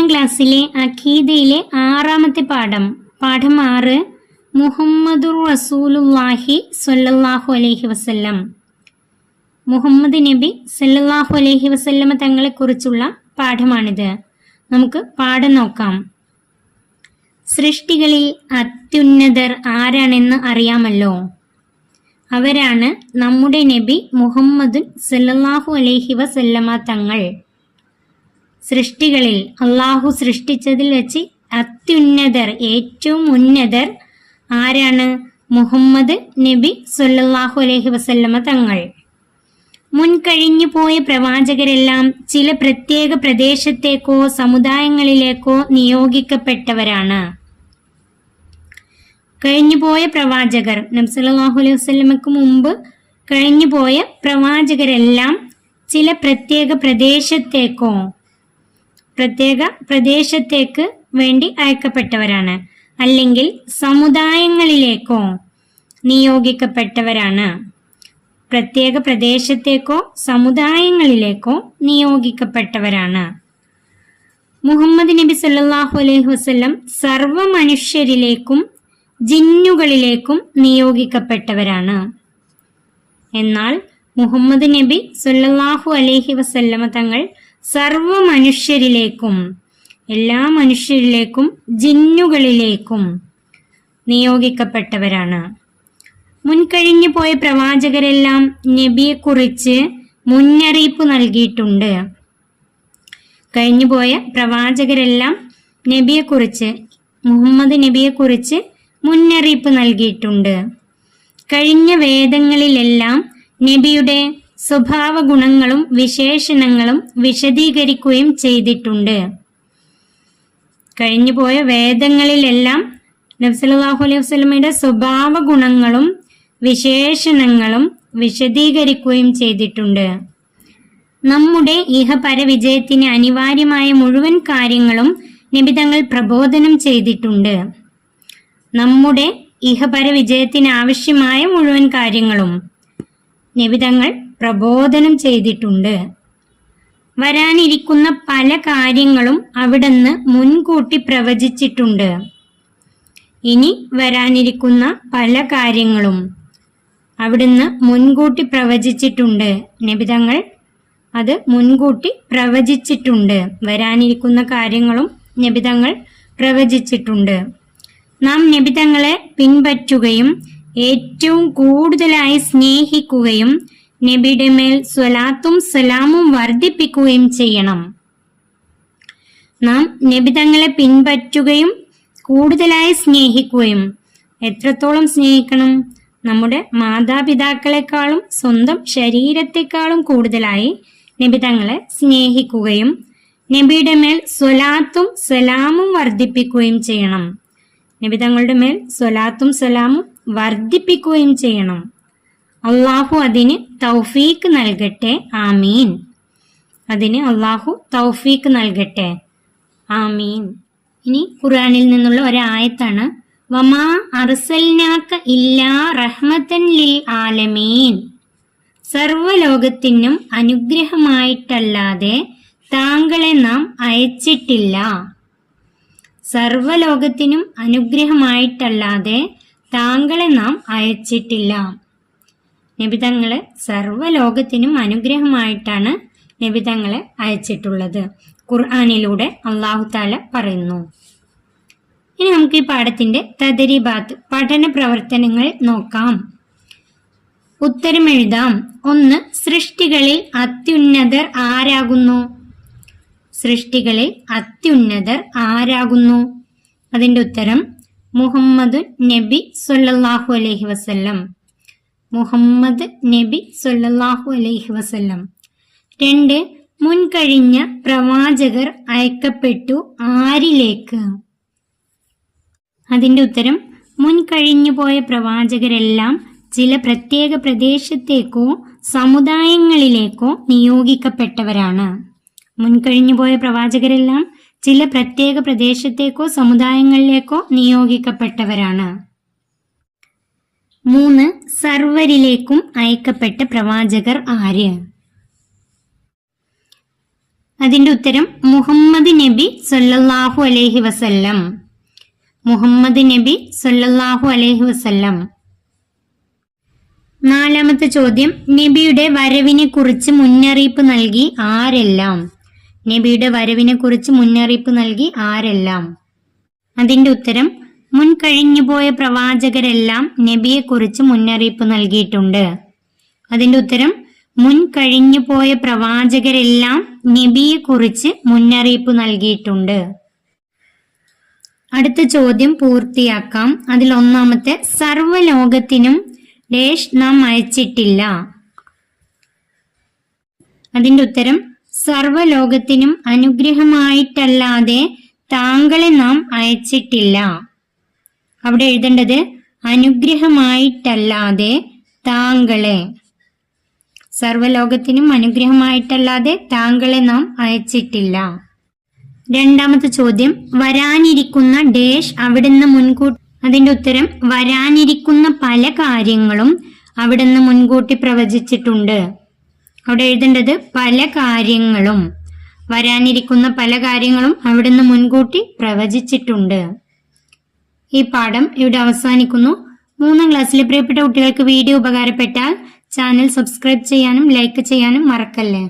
5-ാം ക്ലാസ്സിലെ അഖീദയിലെ 6-ാമത്തെ പാഠം 6 മുഹമ്മദുർ റസൂലുള്ളാഹി സ്വല്ലല്ലാഹു അലൈഹി വസല്ലം. മുഹമ്മദ് നബി സല്ലല്ലാഹു അലൈഹി വസല്ലമ തങ്ങളെ കുറിച്ചുള്ള പാഠമാണിത്. നമുക്ക് പാഠം നോക്കാം. സൃഷ്ടികളിൽ അത്യുന്നതർ ആരാണെന്ന് അറിയാമല്ലോ. അവരാണ് നമ്മുടെ നബി മുഹമ്മദ് സല്ലല്ലാഹു അലൈഹി വസല്ലമ തങ്ങൾ. സൃഷ്ടികളിൽ അള്ളാഹു സൃഷ്ടിച്ചതിൽ വെച്ച് അത്യുന്നതർ, ഏറ്റവും ഉന്നതർ ആരാണ്? മുഹമ്മദ് നബി സല്ലല്ലാഹു അലൈഹി വസല്ലമ തങ്ങൾ. മുൻകഴിഞ്ഞു പോയ പ്രവാചകരെല്ലാം ചില പ്രത്യേക പ്രദേശത്തേക്കോ സമുദായങ്ങളിലേക്കോ നിയോഗിക്കപ്പെട്ടവരാണ്. കഴിഞ്ഞുപോയ പ്രവാചകർ, നബി സല്ലല്ലാഹു അലൈഹി വസല്ലമക്ക് മുമ്പ് കഴിഞ്ഞുപോയ പ്രവാചകരെല്ലാം ചില പ്രത്യേക വേണ്ടി അയക്കപ്പെട്ടവരാണ്, അല്ലെങ്കിൽ സമുദായങ്ങളിലേക്കോ നിയോഗിക്കപ്പെട്ടവരാണ്. പ്രത്യേക പ്രദേശത്തേക്കോ സമുദായങ്ങളിലേക്കോ നിയോഗിക്കപ്പെട്ടവരാണ്. മുഹമ്മദ് നബി സല്ലല്ലാഹു അലൈഹി വസല്ലം സർവ മനുഷ്യരിലേക്കും ജിന്നുകളിലേക്കും നിയോഗിക്കപ്പെട്ടവരാണ്. എന്നാൽ മുഹമ്മദ് നബി സല്ലല്ലാഹു അലൈഹി വസല്ലമ തങ്ങൾ സർവ മനുഷ്യരിലേക്കും, എല്ലാ മനുഷ്യരിലേക്കും ജിന്നുകളിലേക്കും നിയോഗിക്കപ്പെട്ടവരാണ്. മുൻകഴിഞ്ഞു പോയ പ്രവാചകരെല്ലാം നബിയെക്കുറിച്ച് മുന്നറിയിപ്പ് നൽകിയിട്ടുണ്ട്. കഴിഞ്ഞുപോയ പ്രവാചകരെല്ലാം നബിയെക്കുറിച്ച്, മുഹമ്മദ് നബിയെക്കുറിച്ച് മുന്നറിയിപ്പ് നൽകിയിട്ടുണ്ട്. കഴിഞ്ഞ വേദങ്ങളിലെല്ലാം നബിയുടെ സ്വഭാവ ഗുണങ്ങളും വിശേഷണങ്ങളും വിശദീകരിക്കുകയും ചെയ്തിട്ടുണ്ട്. കഴിഞ്ഞുപോയ വേദങ്ങളിലെല്ലാം നബി സല്ലല്ലാഹു അലൈഹി വസല്ലമയുടെ സ്വഭാവ ഗുണങ്ങളും വിശേഷണങ്ങളും വിശദീകരിക്കുകയും ചെയ്തിട്ടുണ്ട്. നമ്മുടെ ഇഹപര വിജയത്തിന് അനിവാര്യമായ മുഴുവൻ കാര്യങ്ങളും നബി തങ്ങൾ പ്രബോധനം ചെയ്തിട്ടുണ്ട്. നമ്മുടെ ഇഹപര വിജയത്തിന് ആവശ്യമായ മുഴുവൻ കാര്യങ്ങളും നബി തങ്ങൾ പ്രബോധനം ചെയ്തിട്ടുണ്ട്. വരാനിരിക്കുന്ന പല കാര്യങ്ങളും അവിടുന്ന് മുൻകൂട്ടി പ്രവചിച്ചിട്ടുണ്ട്. ഇനി വരാനിരിക്കുന്ന പല കാര്യങ്ങളും അവിടുന്ന് മുൻകൂട്ടി പ്രവചിച്ചിട്ടുണ്ട്. നബി തങ്ങൾ അത് മുൻകൂട്ടി പ്രവചിച്ചിട്ടുണ്ട്. വരാനിരിക്കുന്ന കാര്യങ്ങളും നബി തങ്ങൾ പ്രവചിച്ചിട്ടുണ്ട്. നാം നബി തങ്ങളെ പിൻപറ്റുകയും ഏറ്റവും കൂടുതലായി സ്നേഹിക്കുകയും നബിയുടെ മേൽ സ്വലാത്തും സലാമും വർദ്ധിപ്പിക്കുകയും ചെയ്യണം. നാം നബി തങ്ങളെ പിൻപറ്റുകയും കൂടുതലായി സ്നേഹിക്കുകയും, എത്രത്തോളം സ്നേഹിക്കണം? നമ്മുടെ മാതാപിതാക്കളെക്കാളും സ്വന്തം ശരീരത്തെക്കാളും കൂടുതലായി നബി തങ്ങളെ സ്നേഹിക്കുകയും നബിയുടെ മേൽ സ്വലാത്തും സലാമും വർദ്ധിപ്പിക്കുകയും ചെയ്യണം. നബി തങ്ങളുടെ മേൽ സ്വലാത്തും സലാമും വർദ്ധിപ്പിക്കുകയും ചെയ്യണം. അള്ളാഹു അതിന് തൗഫീക്ക് നൽകട്ടെ. ആമീൻ. അതിന് അള്ളാഹു തൗഫീക്ക് നൽകട്ടെ. ആമീൻ. ഇനി ഖുർആനിൽ നിന്നുള്ള ഒരായത്താണ്. വമാ അർസൽനാക ഇല്ലാ റഹ്മത്തൻ ലിൽ ആലമീൻ. സർവ്വലോകത്തിനും അനുഗ്രഹമായിട്ടല്ലാതെ താങ്കളെ നാം അയച്ചിട്ടില്ല. സർവ്വലോകത്തിനും അനുഗ്രഹമായിട്ടല്ലാതെ താങ്കളെ നാം അയച്ചിട്ടില്ല. നബി തങ്ങളെ സർവ്വലോകത്തിനും അനുഗ്രഹമായിട്ടാണ് നബി തങ്ങളെ അയച്ചിട്ടുള്ളത്. ഖുർആനിലൂടെ അല്ലാഹു തആല പറയുന്നു. ഇനി നമുക്ക് ഈ പാഠത്തിന്റെ തദരീബാത്ത്, പഠന പ്രവർത്തനങ്ങൾ നോക്കാം. ഉത്തരം എഴുതാം. 1. സൃഷ്ടികളിൽ അത്യുന്നതർ ആരാകുന്നു? സൃഷ്ടികളിൽ അത്യുന്നതർ ആരാകുന്നു? അതിന്റെ ഉത്തരം മുഹമ്മദ് നബി സ്വല്ലല്ലാഹു അലൈഹി വസല്ലം. മുഹമ്മദ് നബി സ്വല്ലല്ലാഹു അലൈഹി വസല്ലം. 2. മുൻകഴിഞ്ഞ പ്രവാചകർ അയക്കപ്പെട്ടു ആരിലേക്ക്? അതിന്റെ ഉത്തരം മുൻകഴിഞ്ഞുപോയ പ്രവാചകരെല്ലാം ചില പ്രത്യേക പ്രദേശത്തേക്കോ സമുദായങ്ങളിലേക്കോ നിയോഗിക്കപ്പെട്ടവരാണ്. മുൻകഴിഞ്ഞുപോയ പ്രവാചകരെല്ലാം ചില പ്രത്യേക പ്രദേശത്തേക്കോ സമുദായങ്ങളിലേക്കോ നിയോഗിക്കപ്പെട്ടവരാണ്. 3. സർവരിലേക്കും അയക്കപ്പെട്ട പ്രവാചകർ ആര്? അതിന്റെ ഉത്തരം മുഹമ്മദ് നബി സല്ലല്ലാഹു അലൈഹി വസല്ലം. മുഹമ്മദ് നബി സല്ലല്ലാഹു അലൈഹി വസല്ലം. നാലാമത്തെ ചോദ്യം, നബിയുടെ വരവിനെ കുറിച്ച് മുന്നറിയിപ്പ് നൽകി ആരെല്ലാം? നബിയുടെ വരവിനെ കുറിച്ച് മുന്നറിയിപ്പ് നൽകി ആരെല്ലാം? അതിന്റെ ഉത്തരം മുൻകഴിഞ്ഞുപോയ പ്രവാചകരെല്ലാം നബിയെക്കുറിച്ച് മുന്നറിയിപ്പ് നൽകിയിട്ടുണ്ട്. അതിന്റെ ഉത്തരം മുൻകഴിഞ്ഞുപോയ പ്രവാചകരെല്ലാം നബിയെക്കുറിച്ച് മുന്നറിയിപ്പ് നൽകിയിട്ടുണ്ട്. അടുത്ത ചോദ്യം പൂർത്തിയാക്കാം. അതിൽ ഒന്നാമത്തെ, സർവ്വലോകത്തിനും ഡേഷ് നാം അയച്ചിട്ടില്ല. അതിന്റെ ഉത്തരം സർവ്വലോകത്തിനും അനുഗ്രഹമായിട്ടല്ലാതെ താങ്കളെ നാം അയച്ചിട്ടില്ല. അവിടെ എഴുതേണ്ടത് അനുഗ്രഹമായിട്ടല്ലാതെ താങ്കളെ. സർവ്വലോകത്തിനും അനുഗ്രഹമായിട്ടല്ലാതെ താങ്കളെ നാം അയച്ചിട്ടില്ല. രണ്ടാമത്തെ ചോദ്യം, വരാനിരിക്കുന്ന ഡേഷ് അവിടുന്ന് മുൻകൂട്ടി. അതിന്റെ ഉത്തരം വരാനിരിക്കുന്ന പല കാര്യങ്ങളും അവിടുന്ന് മുൻകൂട്ടി പ്രവചിച്ചിട്ടുണ്ട്. അവിടെ എഴുതേണ്ടത് പല കാര്യങ്ങളും. വരാനിരിക്കുന്ന പല കാര്യങ്ങളും അവിടുന്ന് മുൻകൂട്ടി പ്രവചിച്ചിട്ടുണ്ട്. ഈ പാഠം ഇവിടെ അവസാനിക്കുന്നു. 3ാം ക്ലാസ്സിലെ പ്രിയപ്പെട്ട കുട്ടികൾക്ക് വീഡിയോ ഉപകാരപ്പെട്ടാൽ ചാനൽ സബ്സ്ക്രൈബ് ചെയ്യാനും ലൈക്ക് ചെയ്യാനും മറക്കല്ലേ.